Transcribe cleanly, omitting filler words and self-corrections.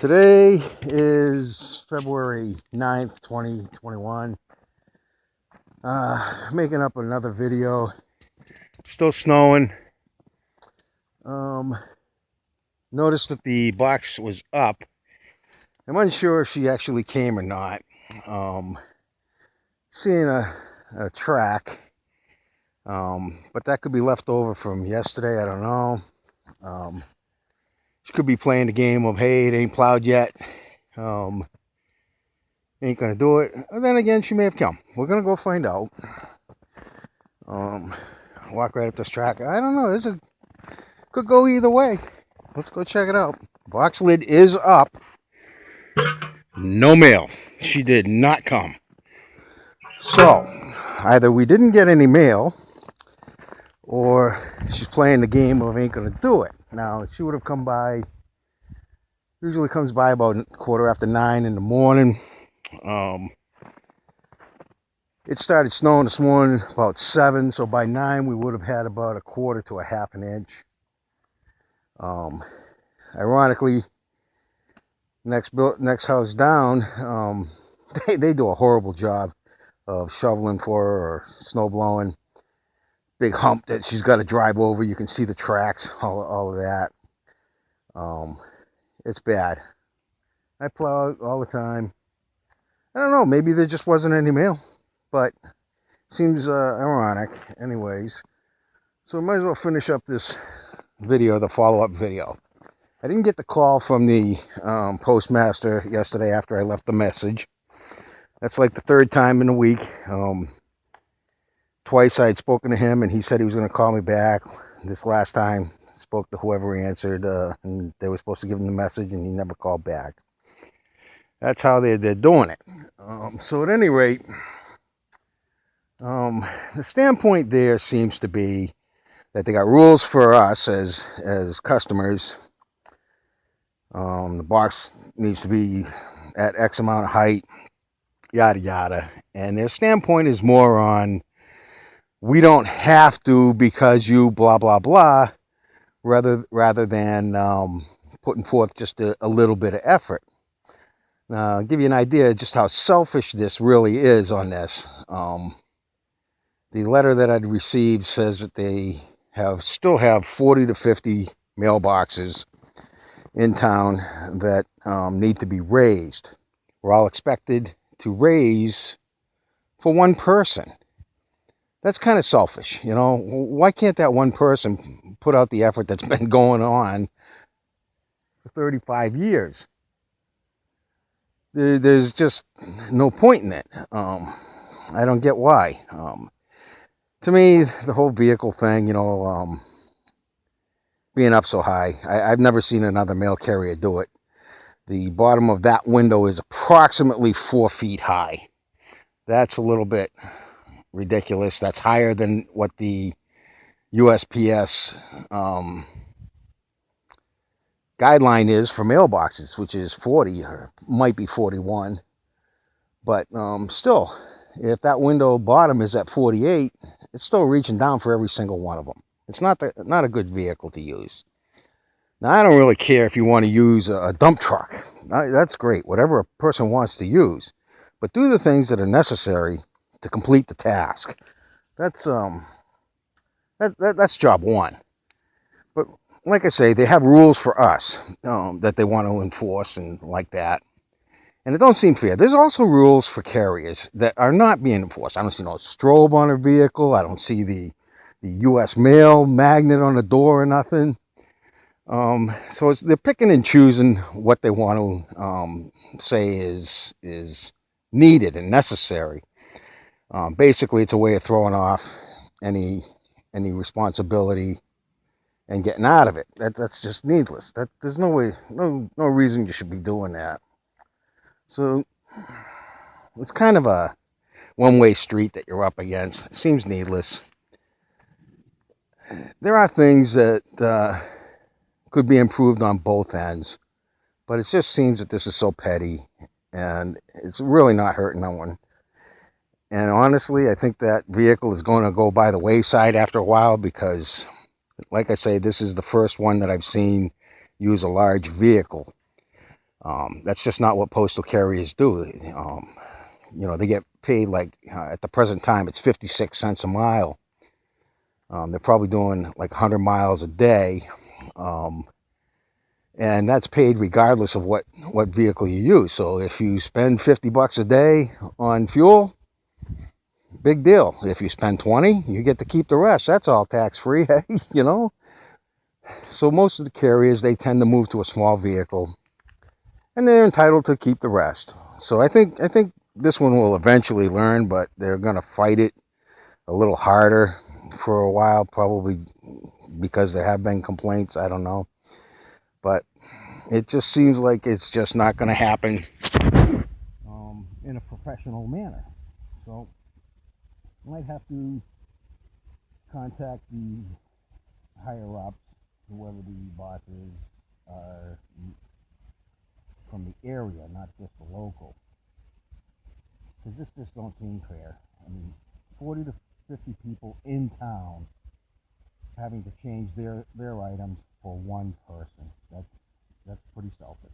Today is February 9th, 2021. Making up another video. Still snowing. Noticed that the box was up. I'm unsure if she actually came or not. Seeing a track. But that could be left over from yesterday. I don't know. She could be playing the game of, hey, it ain't plowed yet. Ain't gonna do it. And then again, she may have come. We're gonna go find out. Walk right up this track. I don't know. Could go either way. Let's go check it out. Box lid is up. No mail. She did not come. So either we didn't get any mail, or she's playing the game of ain't gonna do it. Now she would have come by. Usually comes by about 9:15 in the morning. It started snowing this morning about 7, so by 9 we would have had about 1/4 to 1/2 an inch. Ironically, next house down, they do a horrible job of shoveling for her or snow blowing. Big hump that she's got to drive over. You can see the tracks, all of that. It's bad. I plow all the time. I don't know, maybe there just wasn't any mail, but seems ironic anyways. So we might as well finish up this video, the follow-up video. I didn't get the call from the postmaster yesterday after I left the message. That's like the third time in a week. Twice I had spoken to him and he said he was going to call me back. This last time I spoke to whoever answered, and they were supposed to give him the message and he never called back. That's how they're doing it. So at any rate, the standpoint there seems to be that they got rules for us as customers. The box needs to be at X amount of height, yada yada. And their standpoint is more on, we don't have to because you blah blah blah, rather than putting forth just a little bit of effort. Now, I'll give you an idea of just how selfish this really is on this. The letter that I'd received says that they still have 40 to 50 mailboxes in town that need to be raised. We're all expected to raise for one person. That's kind of selfish, you know. Why can't that one person put out the effort that's been going on for 35 years? There's just no point in it. I don't get why. To me, the whole vehicle thing, you know, being up so high, I've never seen another mail carrier do it. The bottom of that window is approximately 4 feet high. That's a little bit ridiculous. That's higher than what the USPS guideline is for mailboxes, which is 40 or might be 41. But still, if that window bottom is at 48, it's still reaching down for every single one of them. It's not a good vehicle to use. Now, I don't really care if you want to use a dump truck. That's great, whatever a person wants to use. But do the things that are necessary to complete the task. That's job one. But like I say, they have rules for us that they want to enforce and like that. And it don't seem fair. There's also rules for carriers that are not being enforced. I don't see no strobe on a vehicle. I don't see the U.S. mail magnet on the door or nothing. So they're picking and choosing what they want to say is needed and necessary. Basically, it's a way of throwing off any responsibility and getting out of it. That's just needless. There's no way, no reason you should be doing that. So it's kind of a one-way street that you're up against. It seems needless. There are things that could be improved on both ends, but it just seems that this is so petty and it's really not hurting no one. And honestly, I think that vehicle is going to go by the wayside after a while because, like I say, this is the first one that I've seen use a large vehicle. That's just not what postal carriers do. They get paid like at the present time it's 56 cents a mile. They're probably doing like 100 miles a day, and that's paid regardless of what vehicle you use. So if you spend $50 a day on fuel, big deal. If you spend 20, you get to keep the rest. That's all tax free. Hey. So most of the carriers, they tend to move to a small vehicle, and they're entitled to keep the rest. So I think this one will eventually learn, but they're going to fight it a little harder for a while, probably because there have been complaints. I don't know, but it just seems like it's just not going to happen in a professional manner. So I might have to contact the higher ups, whoever the bosses are from the area, not just the local, because this just don't seem fair. I mean, 40 to 50 people in town having to change their items for one person. That's pretty selfish.